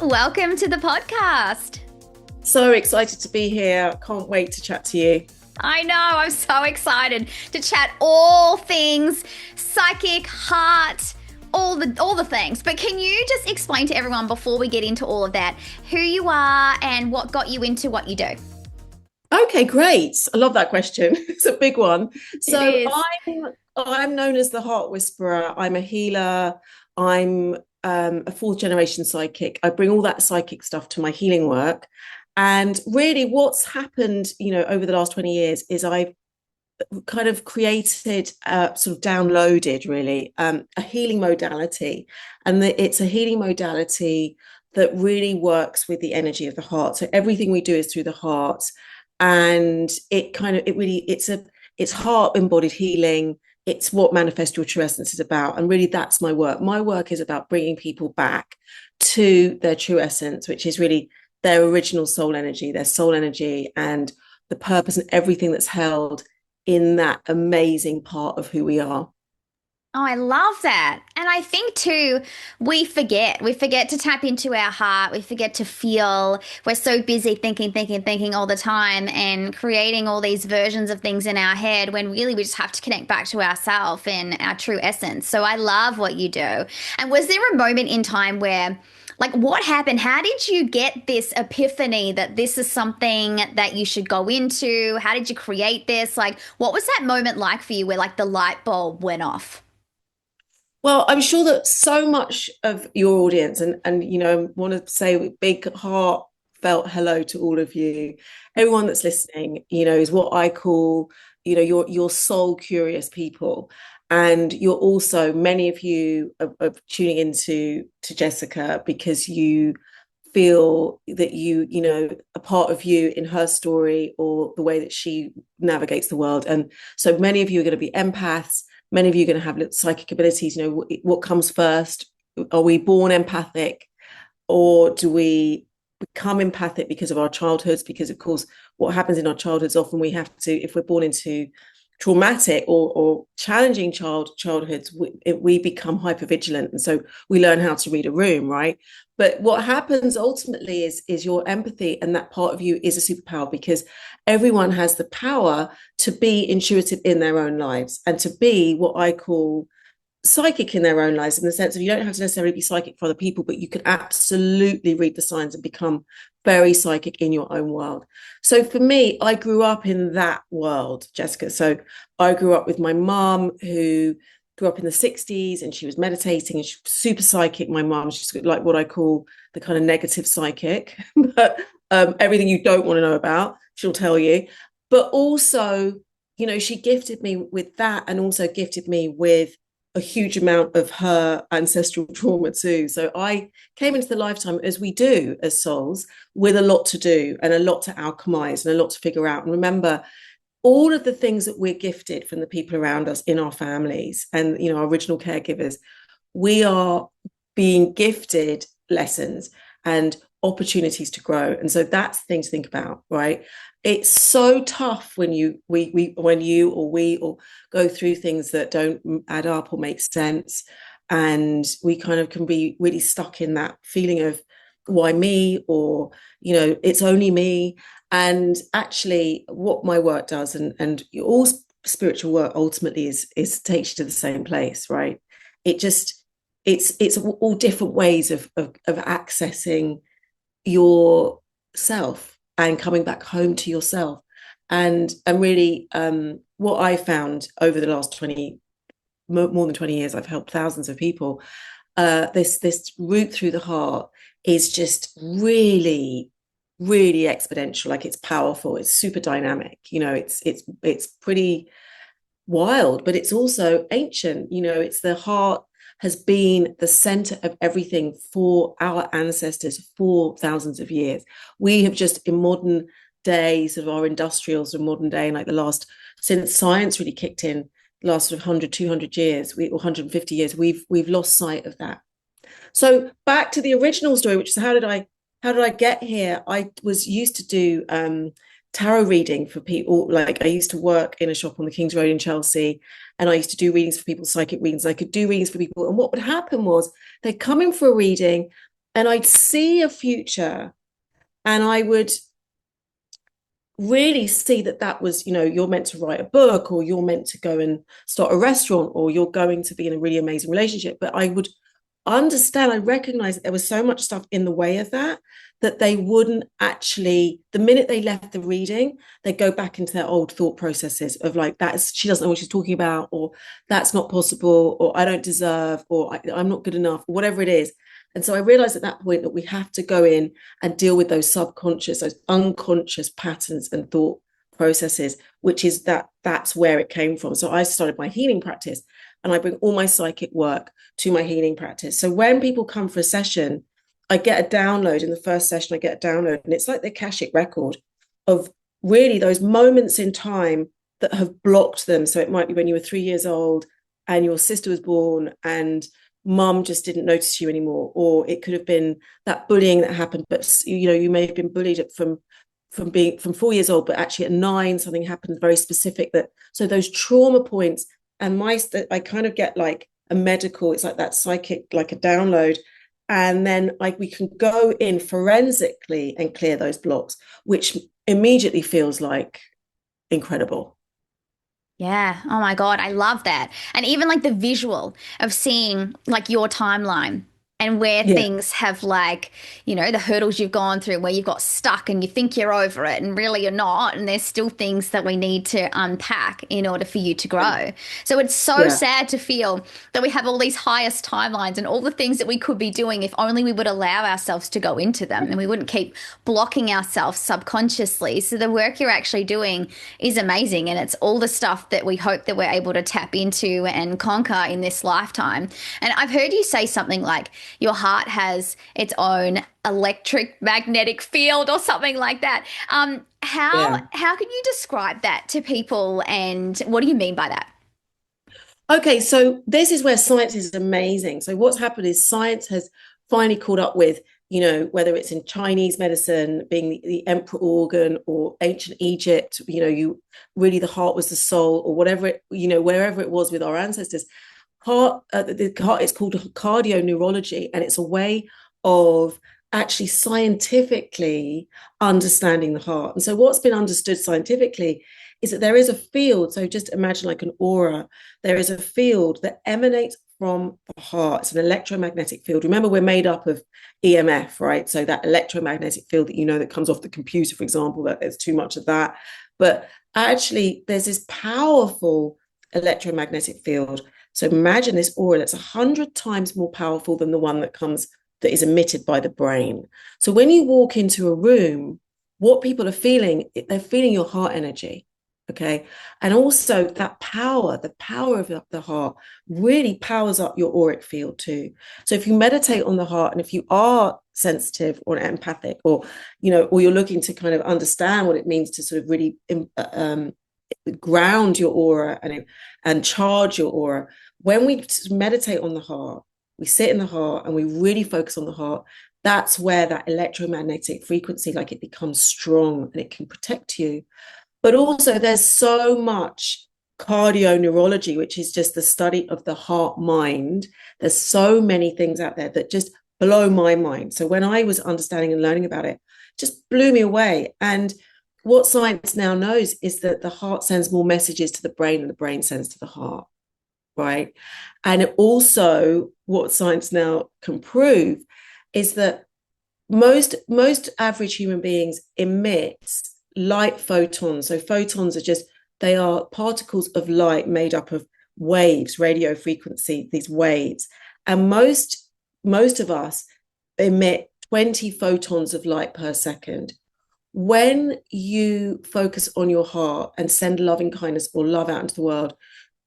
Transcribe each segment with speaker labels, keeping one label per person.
Speaker 1: welcome to the podcast.
Speaker 2: So excited to be here. Can't wait to chat to you.
Speaker 1: I know, I'm so excited to chat all things psychic, heart, all the things. But can you just explain to everyone before we get into all of that, who you are and what got you into what you do?
Speaker 2: Okay, great. I love that question. It's a big one. So
Speaker 1: It is.
Speaker 2: I'm known as the Heart Whisperer. I'm a healer. I'm a fourth generation psychic. I bring all that psychic stuff to my healing work. And really what's happened, over the last 20 years is I've kind of created, sort of downloaded really, a healing modality. And it's a healing modality that really works with the energy of the heart. So everything we do is through the heart. And it's heart embodied healing. It's what Manifest Your True Essence is about. And really that's my work. My work is about bringing people back to their true essence, which is really their original soul energy, and the purpose and everything that's held in that amazing part of who we are.
Speaker 1: Oh, I love that. And I think too, we forget. We forget to tap into our heart. We forget to feel. We're so busy thinking all the time and creating all these versions of things in our head when really we just have to connect back to ourselves and our true essence. So I love what you do. And was there a moment in time where, like, what happened? How did you get this epiphany that this is something that you should go into? How did you create this? Like, what was that moment like for you where like the light bulb went off?
Speaker 2: Well, I'm sure that so much of your audience, and want to say a big heartfelt hello to all of you. Everyone that's listening, is what I call, your soul curious people. And you're also, many of you are tuning into Jessica because you feel that a part of you in her story or the way that she navigates the world. And so many of you are going to be empaths. Many of you are going to have psychic abilities. What comes first? Are we born empathic, or do we become empathic because of our childhoods? Because of course, what happens in our childhoods, often we have to, if we're born into traumatic or challenging childhoods, we become hypervigilant, and so we learn how to read a room, right? But what happens ultimately is your empathy, and that part of you is a superpower, because everyone has the power to be intuitive in their own lives and to be what I call psychic in their own lives, in the sense of you don't have to necessarily be psychic for other people, but you can absolutely read the signs and become very psychic in your own world. So for me, I grew up in that world, Jessica. So I grew up with my mom, who grew up in the 60s, and she was meditating, and she was super psychic. My mom, she's like what I call the kind of negative psychic, but everything you don't want to know about, she'll tell you. But also, she gifted me with that, and also gifted me with a huge amount of her ancestral trauma too. So I came into the lifetime, as we do as souls, with a lot to do and a lot to alchemize and a lot to figure out. And remember, all of the things that we're gifted from the people around us in our families and, our original caregivers, we are being gifted lessons and opportunities to grow. And so that's the thing to think about, right? It's so tough when we go through things that don't add up or make sense, and we kind of can be really stuck in that feeling of why me, or it's only me. And actually what my work does, and all spiritual work ultimately is takes you to the same place, right? It's all different ways of accessing yourself and coming back home to yourself. And really, what I found over the last more than 20 years, I've helped thousands of people. This route through the heart is just really, really exponential. Like, it's powerful. It's super dynamic. It's pretty wild, but it's also ancient. It's the heart has been the center of everything for our ancestors for thousands of years. We have just, in modern day, sort of our industrials of modern day, and like since science really kicked in, the last sort of 100, 200 years, or 150 years, we've lost sight of that. So back to the original story, which is how did I get here? I was used to do tarot reading for people. Like, I used to work in a shop on the King's Road in Chelsea, and I used to do readings for people, psychic readings. I could do readings for people, and what would happen was they'd come in for a reading, and I'd see a future, and I would really see that that was, you're meant to write a book, or you're meant to go and start a restaurant, or you're going to be in a really amazing relationship. But I would understand, I recognize that there was so much stuff in the way of that, that they wouldn't actually, the minute they left the reading, they go back into their old thought processes of like, that's, she doesn't know what she's talking about, or that's not possible, or I don't deserve, or I'm not good enough, or whatever it is. And so I realized at that point that we have to go in and deal with those subconscious, those unconscious patterns and thought processes, which is that's where it came from. So I started my healing practice, and I bring all my psychic work to my healing practice. So when people come for a session, I get a download. In the first session, I get a download, and it's like the Akashic record of really those moments in time that have blocked them. So it might be when you were 3 years old and your sister was born, and mum just didn't notice you anymore, or it could have been that bullying that happened, but you may have been bullied from being from 4 years old, but actually at 9 something happened very specific. That so those trauma points, and I kind of get like a medical, it's like that psychic, like a download, and then like we can go in forensically and clear those blocks, which immediately feels like incredible.
Speaker 1: Yeah. Oh my God. I love that. And even like the visual of seeing like your timeline and where
Speaker 2: Yeah,
Speaker 1: things have like, the hurdles you've gone through, where you've got stuck and you think you're over it and really you're not. And there's still things that we need to unpack in order for you to grow. So it's so
Speaker 2: yeah,
Speaker 1: sad to feel that we have all these highest timelines and all the things that we could be doing if only we would allow ourselves to go into them and we wouldn't keep blocking ourselves subconsciously. So the work you're actually doing is amazing. And it's all the stuff that we hope that we're able to tap into and conquer in this lifetime. And I've heard you say something like your heart has its own electric magnetic field or something like that. How
Speaker 2: yeah.
Speaker 1: how can you describe that to people, and what do you mean by that?
Speaker 2: Okay, so this is where science is amazing. So what's happened is science has finally caught up with, whether it's in Chinese medicine being the emperor organ, or ancient Egypt, you really the heart was the soul, or whatever it, wherever it was with our ancestors. The heart is called cardioneurology, and it's a way of actually scientifically understanding the heart. And so what's been understood scientifically is that there is a field. So just imagine like an aura. There is a field that emanates from the heart. It's an electromagnetic field. Remember, we're made up of EMF, right? So that electromagnetic field that that comes off the computer, for example, that there's too much of that. But actually, there's this powerful electromagnetic field. So imagine this aura that's 100 times more powerful than the one that is emitted by the brain. So when you walk into a room, what people are feeling, they're feeling your heart energy. Okay. And also that power, the power of the heart really powers up your auric field too. So if you meditate on the heart, and if you are sensitive or empathic, or you're looking to kind of understand what it means to sort of really ground your aura and charge your aura, when we meditate on the heart, we sit in the heart and we really focus on the heart. That's where that electromagnetic frequency, like, it becomes strong and it can protect you. But also, there's so much cardioneurology, which is just the study of the heart mind. There's so many things out there that just blow my mind. So when I was understanding and learning about it, it just blew me away. And what science now knows is that the heart sends more messages to the brain than the brain sends to the heart, right? And also, what science now can prove is that most average human beings emit light photons. So photons they are particles of light made up of waves, radio frequency, these waves. And most of us emit 20 photons of light per second. When you focus on your heart and send loving kindness or love out into the world,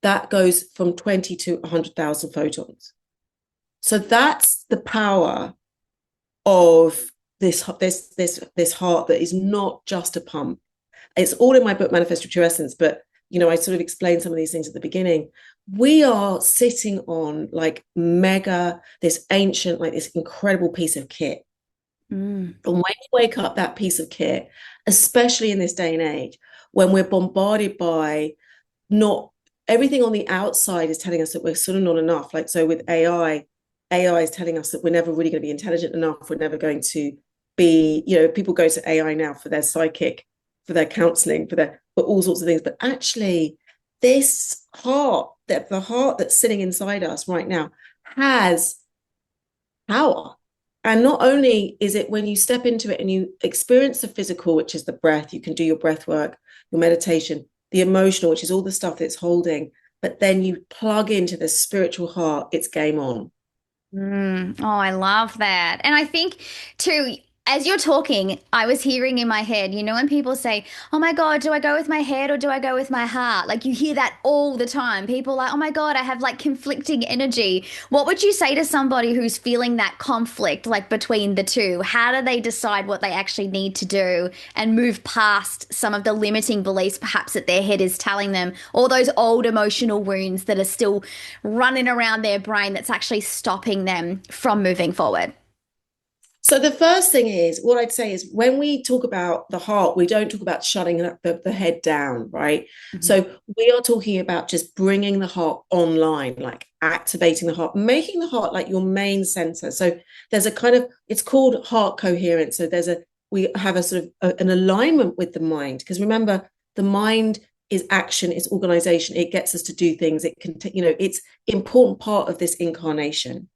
Speaker 2: that goes from 20 to 100,000 photons. So that's the power of this heart that is not just a pump. It's all in my book, Manifest Your True Essence, but I sort of explained some of these things at the beginning. We are sitting on like this ancient, like this incredible piece of kit.
Speaker 1: Mm.
Speaker 2: And when you wake up that piece of kit, especially in this day and age, when we're bombarded by not everything on the outside is telling us that we're sort of not enough. Like, so with AI, AI is telling us that we're never really going to be intelligent enough. We're never going to be, people go to AI now for their psychic, for their counseling, for all sorts of things. But actually, this heart, that the heart that's sitting inside us right now has power. And not only is it when you step into it and you experience the physical, which is the breath, you can do your breath work, your meditation, the emotional, which is all the stuff that's holding, but then you plug into the spiritual heart, it's game on.
Speaker 1: Oh, I love that. And I think too, as you're talking, I was hearing in my head, when people say, "Oh my God, do I go with my head or do I go with my heart?" Like you hear that all the time. People are like, "Oh my God, I have like conflicting energy." What would you say to somebody who's feeling that conflict, like between the two? How do they decide what they actually need to do and move past some of the limiting beliefs perhaps that their head is telling them, or those old emotional wounds that are still running around their brain that's actually stopping them from moving forward?
Speaker 2: So the first thing is, what I'd say is when we talk about the heart, we don't talk about shutting the head down, right?
Speaker 1: Mhm.
Speaker 2: So we are talking about just bringing the heart online, like activating the heart, making the heart like your main center. So there's a kind of, it's called heart coherence. So we have a sort of an alignment with the mind. Because remember, the mind is action, it's organization, it gets us to do things. It can, it's important part of this incarnation.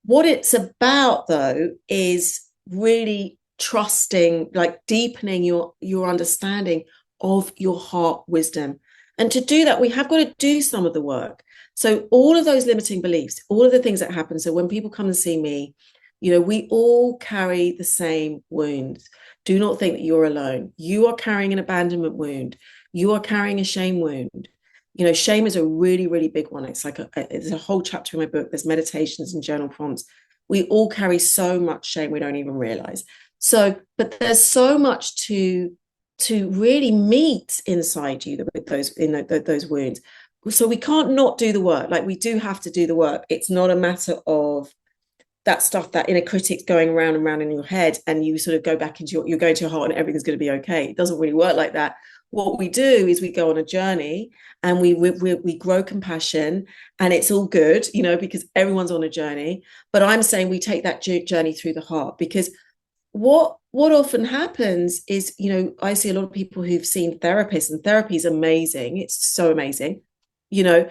Speaker 2: What it's about, though, is really trusting, like deepening your understanding of your heart wisdom. And to do that, we have got to do some of the work. So all of those limiting beliefs, all of the things that happen. So when people come and see me, we all carry the same wounds. Do not think that you're alone. You are carrying an abandonment wound. You are carrying a shame wound. Shame is a really, really big one. It's like it's a whole chapter in my book. There's meditations and journal prompts. We all carry so much shame we don't even realize. So, but there's so much to really meet inside you with those wounds. So we can't not do the work. Like we do have to do the work. It's not a matter of that stuff, that inner critic's going around and around in your head, and you sort of go back into you're going to your heart and everything's going to be okay. It doesn't really work like that. What we do is we go on a journey and we grow compassion, and it's all good, because everyone's on a journey. But I'm saying we take that journey through the heart, because what often happens is, I see a lot of people who've seen therapists, and therapy is amazing. It's so amazing, you know,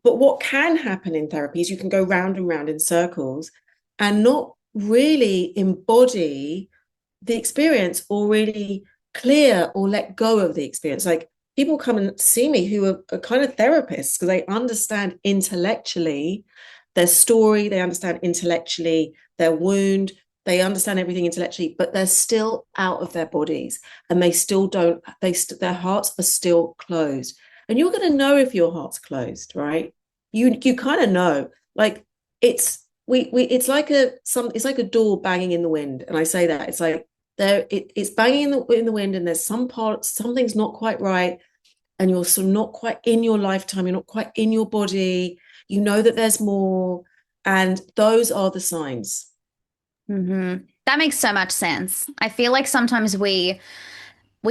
Speaker 2: but what can happen in therapy is you can go round and round in circles and not really embody the experience, or really clear or let go of the experience. Like people come and see me who are kind of therapists because they understand intellectually their story, they understand intellectually their wound, they understand everything intellectually, but they're still out of their bodies, and they still don't, their hearts are still closed. And you're going to know if your heart's closed, right? You kind of know. Like we it's like it's like a door banging in the wind. And I say that it's like it's banging in the wind, and there's some parts, something's not quite right, and you're sort of not quite in your lifetime, you're not quite in your body, you know that there's more, and those are the signs.
Speaker 1: That makes so much sense. I feel like sometimes we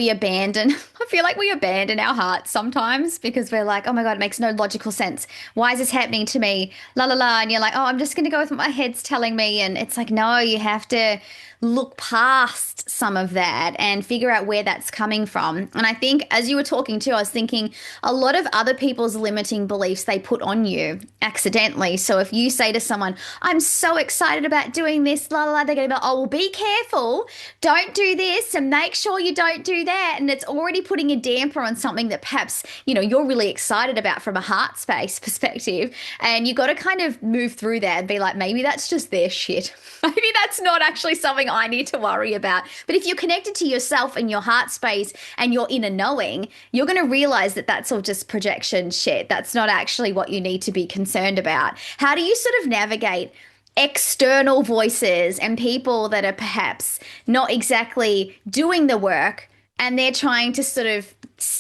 Speaker 1: abandon, I feel like we abandon our hearts sometimes because we're like, oh my God, it makes no logical sense. Why is this happening to me? La la la. And you're like, oh, I'm just going to go with what my head's telling me. And it's like, no, you have to look past some of that and figure out where that's coming from. And I think as you were talking too, I was thinking a lot of other people's limiting beliefs they put on you accidentally. So if you say to someone, I'm so excited about doing this, la la la, they're going to be like, oh, well, be careful. Don't do this and make sure you don't do that. And it's already putting a damper on something that perhaps, you're really excited about from a heart space perspective. And you got to kind of move through that and be like, maybe that's just their shit. Maybe that's not actually something I need to worry about. But if you're connected to yourself and your heart space and your inner knowing, you're going to realize that that's all just projection shit. That's not actually what you need to be concerned about. How do you sort of navigate external voices and people that are perhaps not exactly doing the work, and they're trying to sort of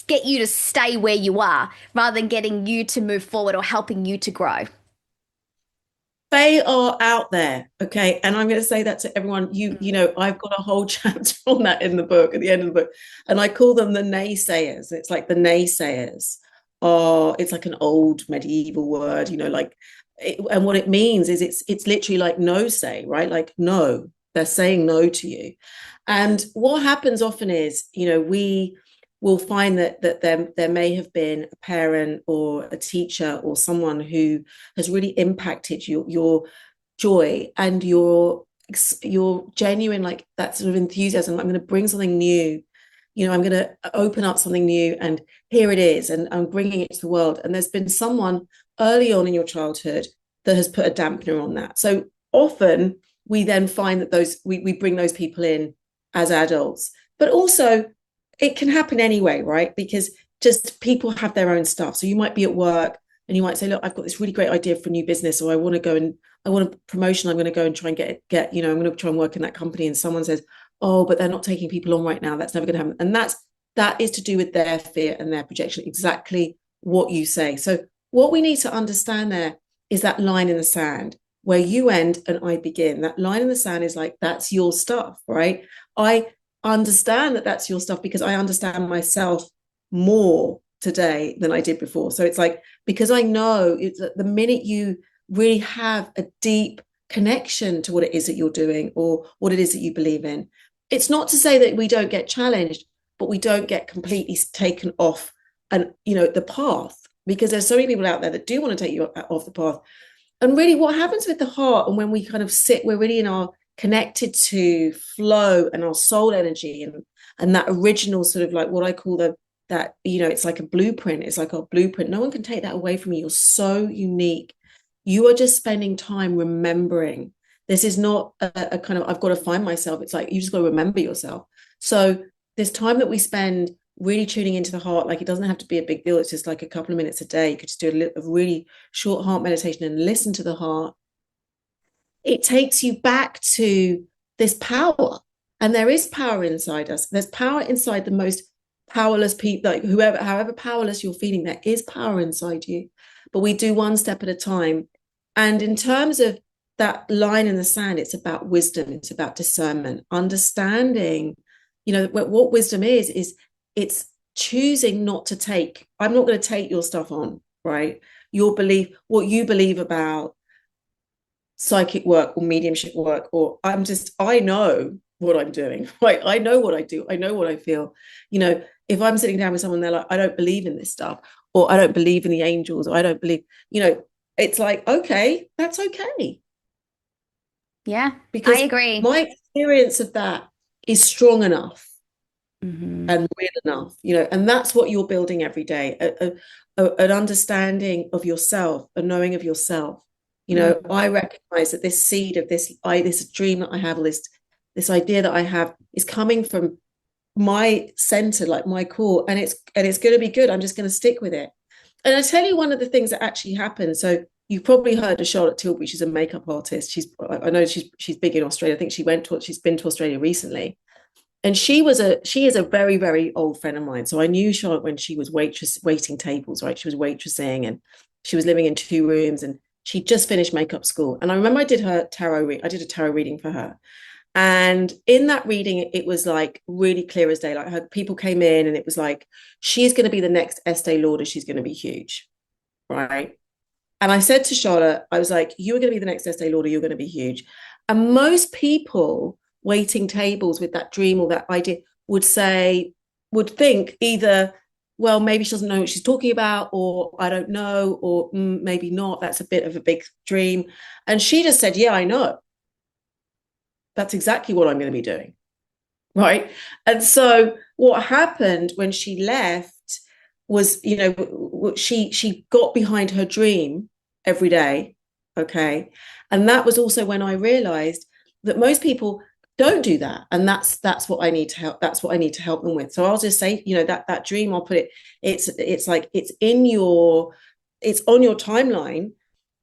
Speaker 1: get you to stay where you are rather than getting you to move forward or helping you to grow?
Speaker 2: They are out there, okay, and I'm going to say that to everyone. I've got a whole chapter on that in the book, at the end of the book, and I call them the naysayers. It's like the naysayers are, it's like an old medieval word, like and what it means is it's literally like no say, right? Like no, they're saying no to you. And what happens often is, we will find that there may have been a parent or a teacher or someone who has really impacted your joy and your genuine, like that sort of enthusiasm. I'm going to bring something new, I'm going to open up something new, and here it is, and I'm bringing it to the world. And there's been someone early on in your childhood that has put a dampener on that. So often we then find that we bring those people in as adults, but also it can happen anyway, right? Because just people have their own stuff. So you might be at work and you might say, look, I've got this really great idea for a new business, or I want a promotion. I'm going to go and try and get, I'm going to try and work in that company. And someone says, oh, but they're not taking people on right now. That's never going to happen. And that is to do with their fear and their projection, exactly what you say. So what we need to understand there is that line in the sand where you end and I begin. That line in the sand is like, that's your stuff, right? I understand that that's your stuff because I understand myself more today than I did before. So it's like, because I know it's the minute you really have a deep connection to what it is that you're doing or what it is that you believe in, it's not to say that we don't get challenged, but we don't get completely taken off and the path, because there's so many people out there that do want to take you off the path. And really what happens with the heart, and when we kind of sit, we're really in our connected to flow and our soul energy, and that original sort of like what I call that it's like a blueprint. It's like our blueprint. No one can take that away from you. You're so unique. You are just spending time remembering. This is not a kind of I've got to find myself. It's like you just got to remember yourself. So this time that we spend really tuning into the heart, like it doesn't have to be a big deal. It's just like a couple of minutes a day. You could just do a really short heart meditation and listen to the heart. It takes you back to this power. And there is power inside us. There's power inside the most powerless people, like however powerless you're feeling, there is power inside you. But we do one step at a time. And in terms of that line in the sand, it's about wisdom, it's about discernment, understanding, what wisdom is it's choosing not to take. I'm not going to take your stuff on, right? Your belief, what you believe about psychic work or mediumship work, or I know what I'm doing, right? I know what I do. I know what I feel. If I'm sitting down with someone, they're like, I don't believe in this stuff, or I don't believe in the angels, or I don't believe, it's like, okay, that's okay.
Speaker 1: Yeah, I
Speaker 2: Because
Speaker 1: agree.
Speaker 2: my experience of that is strong enough
Speaker 1: Hmm.
Speaker 2: and real enough, and that's what you're building every day, an understanding of yourself, a knowing of yourself.
Speaker 1: Hmm.
Speaker 2: I recognize that this seed of this dream that I have, or this idea that I have, is coming from my center, like my core, and it's going to be good. I'm just going to stick with it. And I tell you, one of the things that actually happened. So you've probably heard of Charlotte Tilbury. She's a makeup artist. I know she's big in Australia. I think she's been to Australia recently. And she is a very, very old friend of mine. So I knew Charlotte when she was waiting tables, right? She was waitressing and she was living in 2 rooms, and she just finished makeup school. And I remember I did a tarot reading for her. And in that reading, it was like really clear as day. Like her people came in and it was like, she's going to be the next Estee Lauder. She's going to be huge. Right. And I said to Charlotte, I was like, you are going to be the next Estee Lauder. You're going to be huge. And most people waiting tables with that dream or that idea would think either, well, maybe she doesn't know what she's talking about, or I don't know, or maybe not. That's a bit of a big dream. And she just said, yeah, I know. That's exactly what I'm going to be doing. Right. And so what happened when she left was, she got behind her dream every day. Okay. And that was also when I realized that most people don't do that. And that's what I need to help. That's what I need to help them with. So I'll just say, that dream, I'll put it's like it's on your timeline,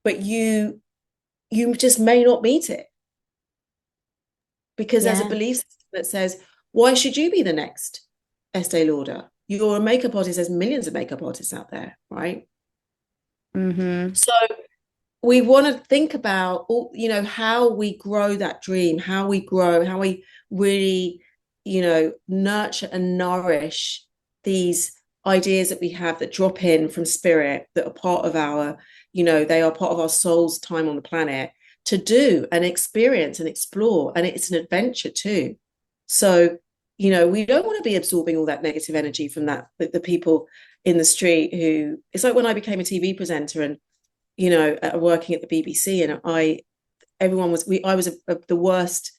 Speaker 2: but you just may not meet it, because there's a
Speaker 1: Yeah.
Speaker 2: belief system that says, why should you be the next Estee Lauder? You're a makeup artist. There's millions of makeup artists out there, right?
Speaker 1: Hmm.
Speaker 2: So we want to think about, how we grow that dream, how we really, nurture and nourish these ideas that we have that drop in from spirit that are part of our, they are part of our soul's time on the planet to do and experience and explore. And it's an adventure too. So, we don't want to be absorbing all that negative energy from the people in the street who, it's like when I became a TV presenter and, working at the BBC, and I was the worst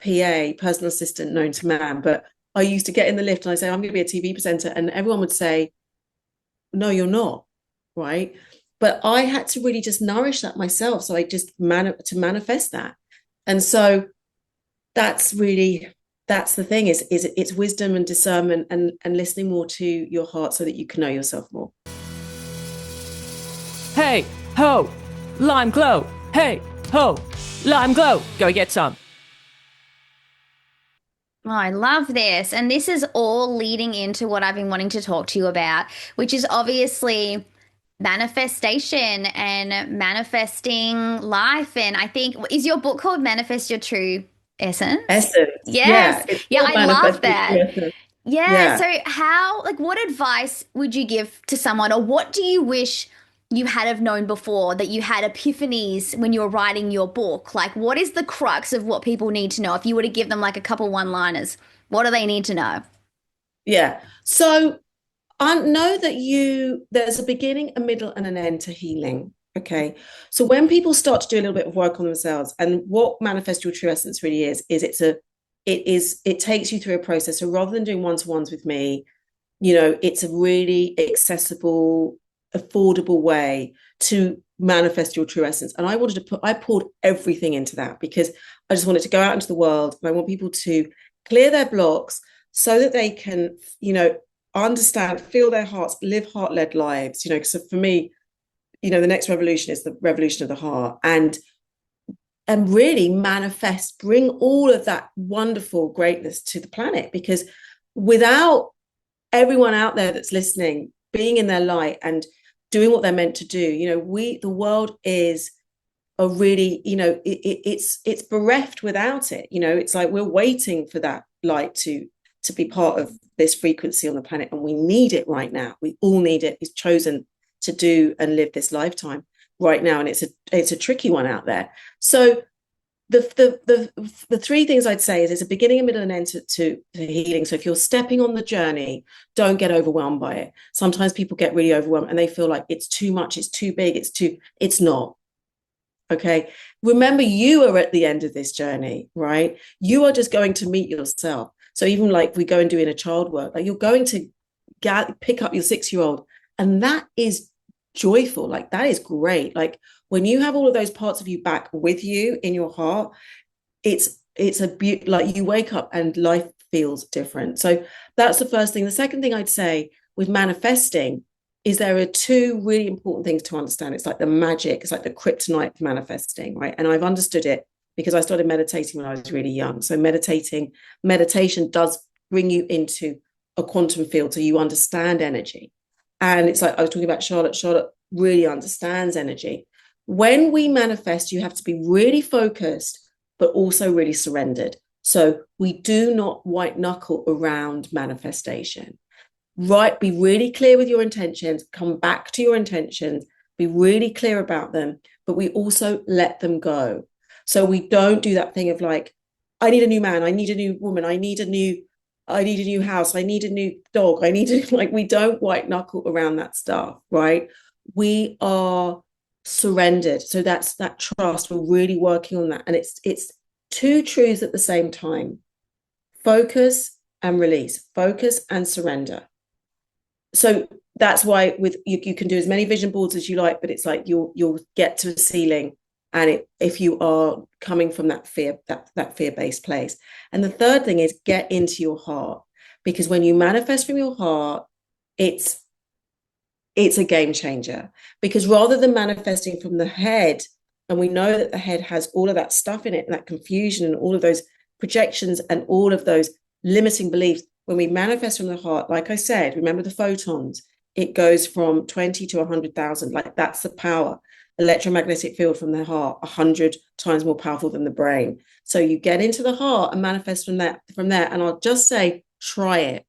Speaker 2: PA, personal assistant known to man, but I used to get in the lift and I say, I'm going to be a TV presenter. And everyone would say, no, you're not. Right. But I had to really just nourish that myself. So I just to manifest that. And so that's the thing is it's wisdom and discernment and listening more to your heart so that you can know yourself more.
Speaker 3: Hey, ho, lime glow. Hey, ho, lime glow. Go get some.
Speaker 1: Oh, I love this. And this is all leading into what I've been wanting to talk to you about, which is obviously manifestation and manifesting life. And I think, is your book called Manifest Your True Essence?
Speaker 2: Essence.
Speaker 1: Yes.
Speaker 2: Yeah. It's
Speaker 1: Yeah,
Speaker 2: all
Speaker 1: I love
Speaker 2: manifesting
Speaker 1: that.
Speaker 2: essence.
Speaker 1: Yeah.
Speaker 2: Yeah.
Speaker 1: So, what advice would you give to someone, or what do you wish you had have known before that you had epiphanies when you were writing your book? Like, what is the crux of what people need to know? If you were to give them like a couple one-liners, what do they need to know?
Speaker 2: Yeah. So I know that there's a beginning, a middle, and an end to healing. Okay. So when people start to do a little bit of work on themselves, and what Manifest Your True Essence really is it takes you through a process. So rather than doing one-to-ones with me, it's a really accessible, affordable way to manifest your true essence. And I poured everything into that because I just wanted to go out into the world and I want people to clear their blocks so that they can, understand, feel their hearts, live heart-led lives, because for me, the next revolution is the revolution of the heart and really manifest, bring all of that wonderful greatness to the planet because without everyone out there that's listening being in their light and doing what they're meant to do, the world is a really, it's bereft without it. It's like we're waiting for that light to be part of this frequency on the planet, and we need it right now. We all need it. It's chosen to do and live this lifetime right now, and it's a tricky one out there. So the three things I'd say is there's a beginning, a middle, and end to healing. So if you're stepping on the journey, don't get overwhelmed by it. Sometimes people get really overwhelmed and they feel like it's too much, it's too big, it's not. Okay. Remember, you are at the end of this journey, right? You are just going to meet yourself. So even like we go and do inner child work, like you're going to pick up your 6-year-old, and that is joyful. Like that is great. Like when you have all of those parts of you back with you in your heart, it's like you wake up and life feels different. So that's the first thing. The second thing I'd say with manifesting is there are two really important things to understand. It's like the magic, it's like the kryptonite of manifesting, right? And I've understood it because I started meditating when I was really young. So meditation does bring you into a quantum field so you understand energy. And it's like I was talking about Charlotte. Charlotte really understands energy. When we manifest, you have to be really focused, but also really surrendered. So we do not white knuckle around manifestation. Right, be really clear with your intentions, come back to your intentions, be really clear about them, but we also let them go. So we don't do that thing of like, I need a new man, I need a new woman, I need a new house, I need a new dog, like we don't white knuckle around that stuff, right? We are surrendered. So that's that trust. We're really working on that. And it's two truths at the same time. Focus and release, focus and surrender. So that's why with you can do as many vision boards as you like, but it's like you'll get to a ceiling, and if you are coming from that fear-based place. And the third thing is get into your heart, because when you manifest from your heart, it's a game changer. Because rather than manifesting from the head, and we know that the head has all of that stuff in it, and that confusion and all of those projections and all of those limiting beliefs. When we manifest from the heart, like I said, remember the photons, it goes from 20 to 100,000. Like that's the power. Electromagnetic field from the heart, 100 times more powerful than the brain. So you get into the heart and manifest from there. And I'll just say, try it.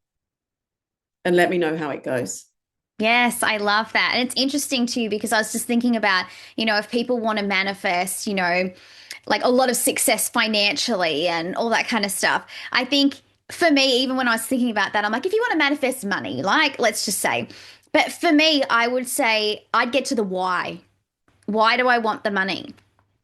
Speaker 2: and let me know how it goes.
Speaker 1: Yes, I love that. And it's interesting too, because I was just thinking about, if people want to manifest, like a lot of success financially and all that kind of stuff. I think for me, even when I was thinking about that, I'm like, if you want to manifest money, like, let's just say, but for me, I would say I'd get to the why. Why do I want the money?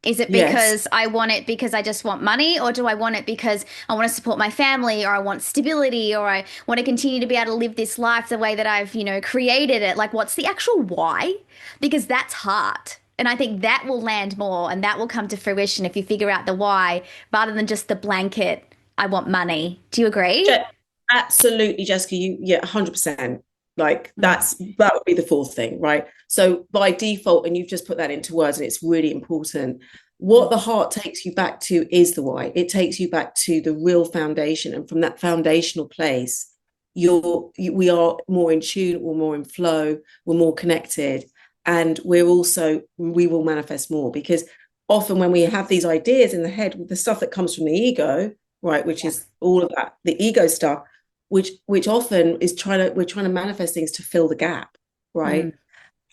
Speaker 1: Is it
Speaker 2: Yes.
Speaker 1: because I want it because I just want money, or do I want it because I want to support my family, or I want stability, or I want to continue to be able to live this life the way that I've, created it? Like, what's the actual why? Because that's hard. And I think that will land more and that will come to fruition if you figure out the why rather than just the blanket, I want money. Do you agree?
Speaker 2: Je- Absolutely, Jessica. Yeah, 100%. Like
Speaker 1: Mm.
Speaker 2: that would be the fourth thing, right? So by default, and you've just put that into words, and it's really important. What the heart takes you back to is the why. It takes you back to the real foundation, and from that foundational place, we are more in tune, we're more in flow, we're more connected, and we will manifest more because often when we have these ideas in the head, the stuff that comes from the ego, right, which
Speaker 1: Yeah.
Speaker 2: is all of that, the ego stuff, which often is we're trying to manifest things to fill the gap,
Speaker 1: Mm.
Speaker 2: right?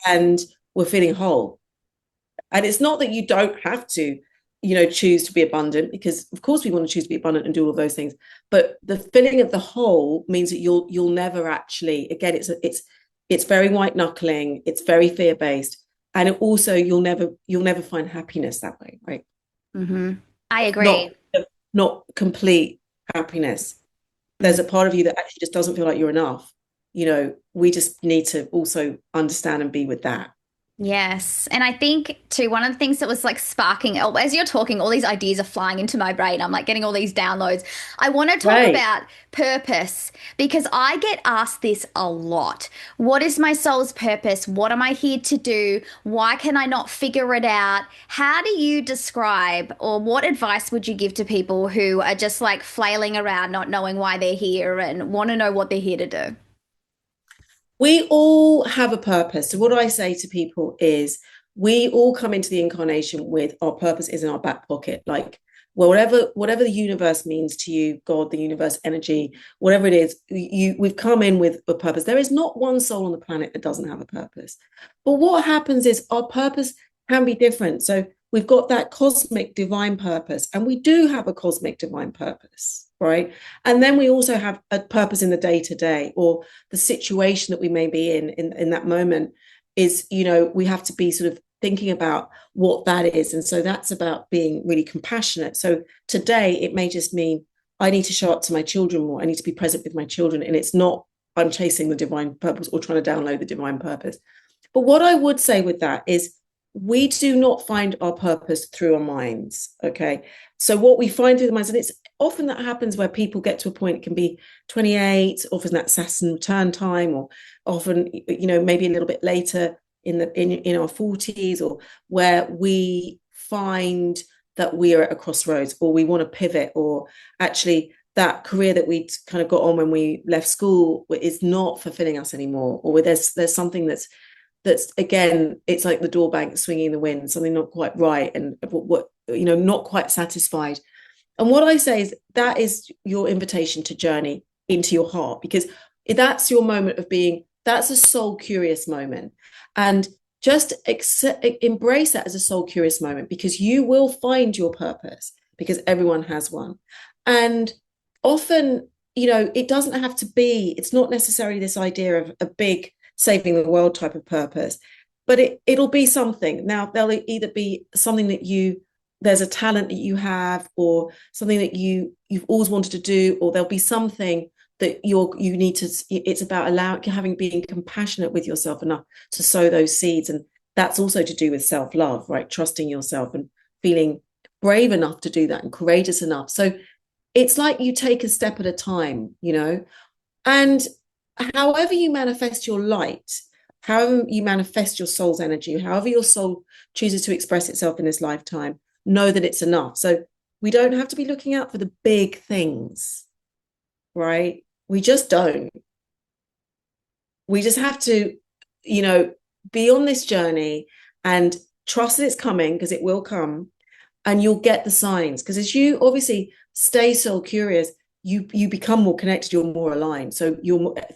Speaker 2: And we're feeling whole. And it's not that you don't have to, choose to be abundant, because of course we want to choose to be abundant and do all of those things. But the filling of the whole means that you'll never actually, again, it's very white knuckling, it's very fear based, and also you'll never find happiness that way, right?
Speaker 1: Hmm. I
Speaker 2: Not
Speaker 1: agree.
Speaker 2: not complete happiness.
Speaker 1: Mm.
Speaker 2: There's a part of you that actually just doesn't feel like you're enough. We just need to also understand and be with that.
Speaker 1: Yes. And I think too, one of the things that was like sparking, as you're talking, all these ideas are flying into my brain. I'm like getting all these downloads. I want to talk
Speaker 2: Right.
Speaker 1: about purpose because I get asked this a lot. What is my soul's purpose? What am I here to do? Why can I not figure it out? How do you describe, or what advice would you give to people who are just like flailing around, not knowing why they're here and want to know what they're here to do?
Speaker 2: We all have a purpose. So what I say to people is we all come into the incarnation with our purpose is in our back pocket. Like, well, whatever the universe means to you, God, the universe, energy, whatever it is, we've come in with a purpose. There is not one soul on the planet that doesn't have a purpose. But what happens is our purpose can be different. So we've got that cosmic divine purpose, and we do have a cosmic divine purpose, right? And then we also have a purpose in the day to day, or the situation that we may be in that moment is, we have to be sort of thinking about what that is. And so that's about being really compassionate. So today it may just mean I need to show up to my children more. I need to be present with my children. And it's not I'm chasing the divine purpose or trying to download the divine purpose. But what I would say with that is we do not find our purpose through our minds. Okay. So what we find through the minds, and it's often that happens where people get to a point, it can be 28, often that Saturn return time, or often, maybe a little bit later in our 40s, or where we find that we are at a crossroads, or we want to pivot, or actually that career that we kind of got on when we left school is not fulfilling us anymore, or there's something that's again, it's like the door bank swinging in the wind, something not quite right, and what not quite satisfied. And what I say is that is your invitation to journey into your heart, because that's your moment of being, that's a soul curious moment. And just embrace that as a soul curious moment, because you will find your purpose, because everyone has one. And often, it doesn't have to be, it's not necessarily this idea of a big saving the world type of purpose, but it'll be something. Now, there'll either be something that there's a talent that you have, or something that you've always wanted to do, or there'll be something that you need to, it's about being compassionate with yourself enough to sow those seeds. And that's also to do with self-love, right? Trusting yourself and feeling brave enough to do that, and courageous enough. So it's like you take a step at a time, and however you manifest your light, however you manifest your soul's energy, however your soul chooses to express itself in this lifetime, know that it's enough. So we don't have to be looking out for the big things, right? We just don't. We just have to, be on this journey and trust that it's coming, because it will come, and you'll get the signs. Because as you obviously stay so curious, you become more connected, you're more aligned. So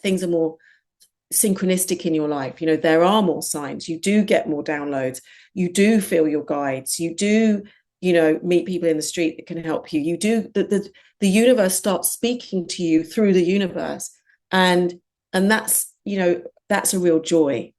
Speaker 2: things are more synchronistic in your life. There are more signs, you do get more downloads, you do feel your guides, you do meet people in the street that can help you. You do the universe starts speaking to you through the universe, and that's that's a real joy.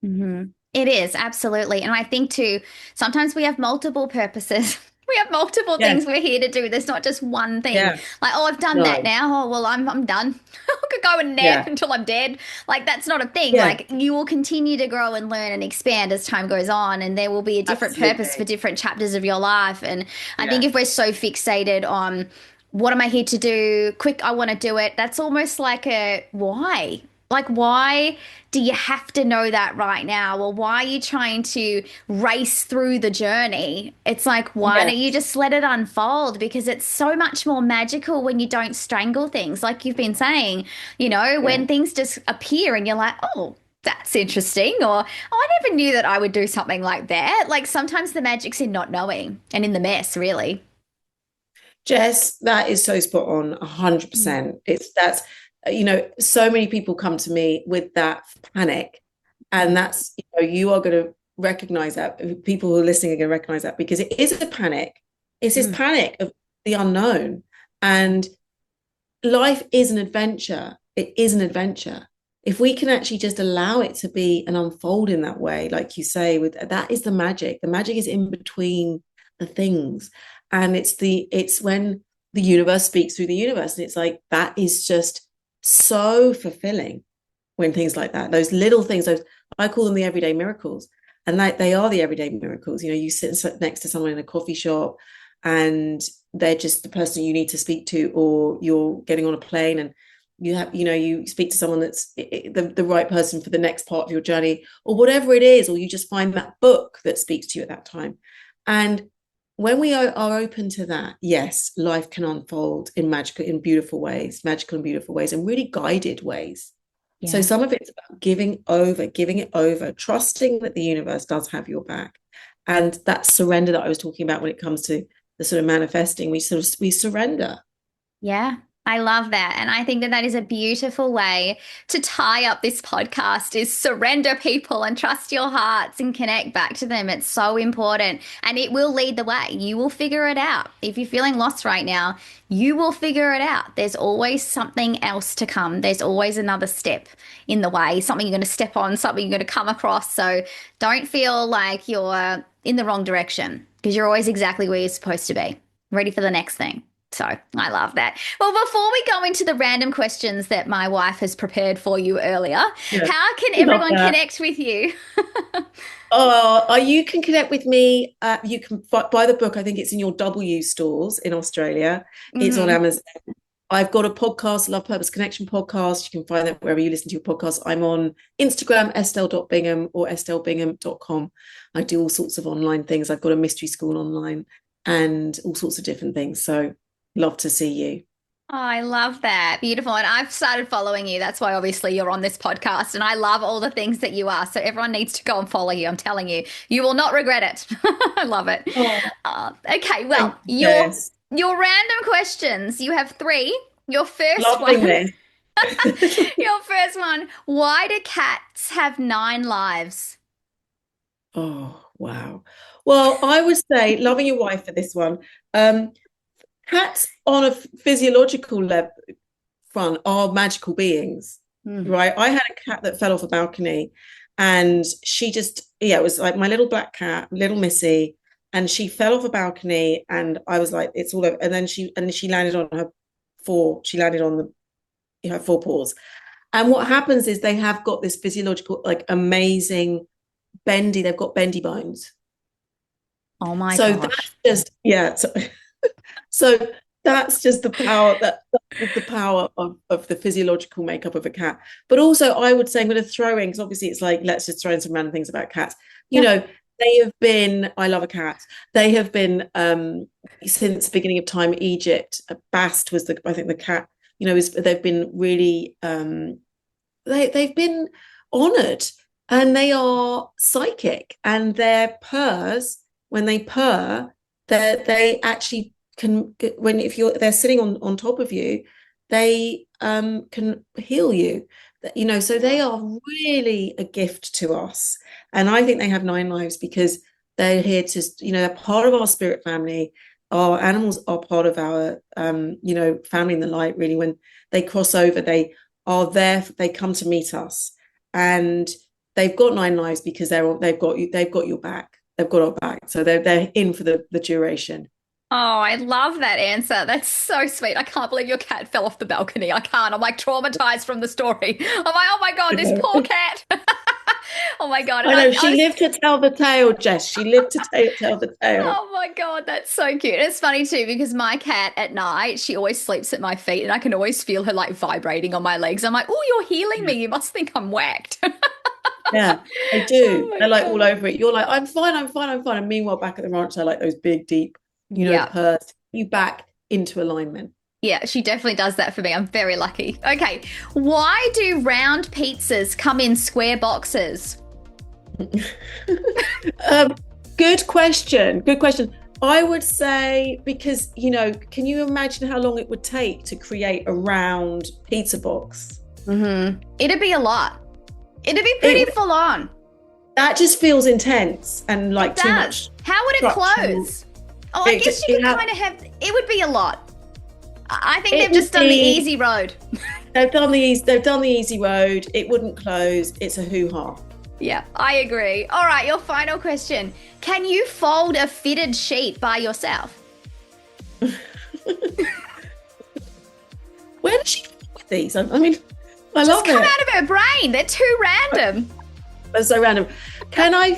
Speaker 1: Mm-hmm. It is, absolutely. And I think too, sometimes we have multiple purposes. We have multiple
Speaker 2: Yes.
Speaker 1: things we're here to do. There's not just one thing.
Speaker 2: Yeah.
Speaker 1: Like, oh, I've done that
Speaker 2: No.
Speaker 1: now. Oh, well, I'm done. I could go and nap
Speaker 2: Yeah.
Speaker 1: until I'm dead. Like, that's not a thing.
Speaker 2: Yeah.
Speaker 1: Like, you will continue to grow and learn and expand as time goes on, and there will be a different purpose for
Speaker 2: Absolutely.
Speaker 1: different chapters of your life. And I think
Speaker 2: Yeah.
Speaker 1: if we're so fixated on what am I here to do? Quick, I want to do it. That's almost like a why? Like, why do you have to know that right now? Or why are you trying to race through the journey? It's like, why
Speaker 2: Yeah.
Speaker 1: don't you just let it unfold? Because it's so much more magical when you don't strangle things, like you've been saying,
Speaker 2: Yeah.
Speaker 1: when things just appear and you're like, oh, that's interesting. Or, oh, I never knew that I would do something like that. Like, sometimes the magic's in not knowing and in the mess, really.
Speaker 2: Jess, that is so spot on,
Speaker 1: Mm.
Speaker 2: 100%. So many people come to me with that panic, and
Speaker 1: Mm.
Speaker 2: that's, you are going to recognize that. People who are listening are going to recognize that, because it is a panic. It's this
Speaker 1: Mm.
Speaker 2: panic of the unknown. And life is an adventure. It is an adventure. If we can actually just allow it to be and unfold in that way, like you say, with that is the magic. The magic is in between the things. And it's when the universe speaks through the universe. And it's like that is just so fulfilling when things like that, those little things, those I call them the everyday miracles. And like they are the everyday miracles. You sit next to someone in a coffee shop and they're just the person you need to speak to, or you're getting on a plane and you speak to someone that's the right person for the next part of your journey, or whatever it is, or you just find that book that speaks to you at that time. And when we are open to that, yes, life can unfold in beautiful ways, magical and beautiful ways, and really guided ways. So
Speaker 1: Yeah.
Speaker 2: some of it's about giving it over, trusting that the universe does have your back. And that surrender that I was talking about when it comes to the sort of manifesting, we surrender.
Speaker 1: Yeah, I love that. And I think that that is a beautiful way to tie up this podcast is surrender people and trust your hearts and connect back to them. It's so important and it will lead the way. You will figure it out. If you're feeling lost right now, you will figure it out. There's always something else to come. There's always another step in the way, something you're going to step on, something you're going to come across. So don't feel like you're in the wrong direction because you're always exactly where you're supposed to be, ready for the next thing. So I love that. Well, before we go into the random questions that my wife has prepared for you earlier,
Speaker 2: Yeah,
Speaker 1: how can
Speaker 2: love
Speaker 1: everyone
Speaker 2: that.
Speaker 1: connect with you?
Speaker 2: You can connect with me. You can buy the book. I think it's in your W stores in Australia. It's on
Speaker 1: Hmm.
Speaker 2: Amazon. I've got a podcast, Love Purpose Connection podcast. You can find that wherever you listen to your podcast. I'm on Instagram, estelle.bingham or estellebingham.com. I do all sorts of online things. I've got a mystery school online and all sorts of different things. So love to see you.
Speaker 1: Oh, I love that. Beautiful. And I've started following you. That's why obviously you're on this podcast. And I love all the things that you are. So everyone needs to go and follow you. I'm telling you, you will not regret it. I love it.
Speaker 2: Oh,
Speaker 1: Okay,
Speaker 2: thank
Speaker 1: well,
Speaker 2: you, Jess.
Speaker 1: your random questions. You have three. Your first
Speaker 2: Loving
Speaker 1: one,
Speaker 2: this.
Speaker 1: your first one. Why do cats have 9 lives?
Speaker 2: Oh, wow. Well, I would say loving your wife for this one. Um, Cats on a physiological level front are magical beings,
Speaker 1: Hmm.
Speaker 2: right? I had a cat that fell off a balcony and she just, yeah, it was like my little black cat, little Missy, and she fell off a balcony and I was like, it's all over. And then she landed on she landed on her four paws. And what happens is they have got this physiological, like amazing they've got bendy bones.
Speaker 1: Oh my
Speaker 2: So that's
Speaker 1: gosh.
Speaker 2: just, yeah. So that's just the power of the physiological makeup of a cat. But also, I would say I'm going to throw in, because obviously it's like, let's just throw in some random things about cats. You
Speaker 1: Yeah.
Speaker 2: know, they have been, I love a cat. They have been, since the beginning of time, Egypt, Bast was I think the cat, they've been really, they've been honored, and they are psychic, and their purrs, when they purr, they actually can, when if they're sitting on top of you, they can heal you. You know, so they are really a gift to us. And I think they have 9 lives because they're here to, you know, they're part of our spirit family. Our animals are part of our, you know, family in the light. Really, when they cross over, they are there. They come to meet us, and they've got 9 lives because they've got you. They've got your back. They've got our back. So they're in for the duration.
Speaker 1: Oh, I love that answer. That's so sweet. I can't believe your cat fell off the balcony. I can't. I'm like traumatized from the story. I'm like, oh my God, this poor cat. Oh my God.
Speaker 2: I
Speaker 1: And
Speaker 2: know she lived to tell the tale, Jess. She lived to tell the tale.
Speaker 1: oh my God, that's so cute. It's funny too because my cat at night, she always sleeps at my feet and I can always feel her like vibrating on my legs. I'm like, oh, you're healing me. You must think I'm whacked.
Speaker 2: Yeah, they do.
Speaker 1: Oh my
Speaker 2: They're like
Speaker 1: God.
Speaker 2: all over it. You're like, I'm fine, I'm fine, I'm fine. And meanwhile, back at the ranch, they're like those big, deep, you know,
Speaker 1: Yeah.
Speaker 2: purrs you back into alignment.
Speaker 1: Yeah, she definitely does that for me. I'm very lucky. Okay. Why do round pizzas come in square boxes?
Speaker 2: Good question. Good question. I would say because, you know, can you imagine how long it would take to create a round pizza box?
Speaker 1: It'd be a lot. It'd be pretty full on.
Speaker 2: That just feels intense and like
Speaker 1: It
Speaker 2: too
Speaker 1: does.
Speaker 2: much.
Speaker 1: How would it
Speaker 2: structure.
Speaker 1: close? Oh, I guess you could kind of have. It would be a lot. I think they've
Speaker 2: It
Speaker 1: just
Speaker 2: would
Speaker 1: done the
Speaker 2: be-
Speaker 1: easy road.
Speaker 2: They've done the easy road. It wouldn't close. It's a hoo-ha.
Speaker 1: Yeah, I agree. All right, your final question. Can you fold a fitted sheet by yourself?
Speaker 2: Where does she come up with these? I mean, I
Speaker 1: Just
Speaker 2: love
Speaker 1: come
Speaker 2: it.
Speaker 1: out of her brain. They're too random.
Speaker 2: That's so random. Can I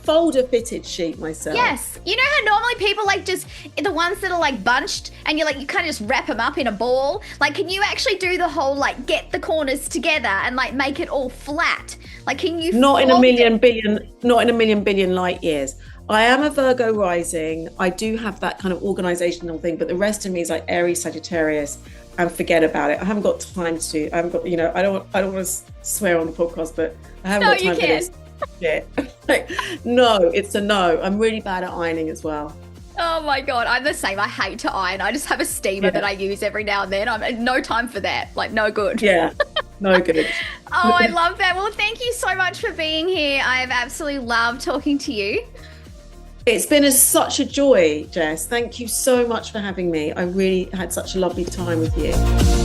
Speaker 2: fold a fitted sheet myself?
Speaker 1: Yes. You know how normally people like just the ones that are like bunched and you kind of just wrap them up in a ball? Like, can you actually do the whole like get the corners together and like make it all flat? Like, can you
Speaker 2: Not in a
Speaker 1: fold
Speaker 2: million
Speaker 1: it?
Speaker 2: billion light years. I am a Virgo rising. I do have that kind of organizational thing, but the rest of me is like Aries, Sagittarius, and forget about it. I haven't got time to. I haven't got. You know, I don't want to swear on the podcast, but I haven't
Speaker 1: No,
Speaker 2: got
Speaker 1: you
Speaker 2: time for
Speaker 1: can.
Speaker 2: this shit. Like, no, it's a no. I'm really bad at ironing as well.
Speaker 1: Oh my God, I'm the same. I hate to iron. I just have a steamer that I use every now and then. I'm no time for that. Like, no good.
Speaker 2: Yeah, no good.
Speaker 1: Oh, I love that. Well, thank you so much for being here. I've absolutely loved talking to you.
Speaker 2: It's been such a joy, Jess. Thank you so much for having me. I really had such a lovely time with you.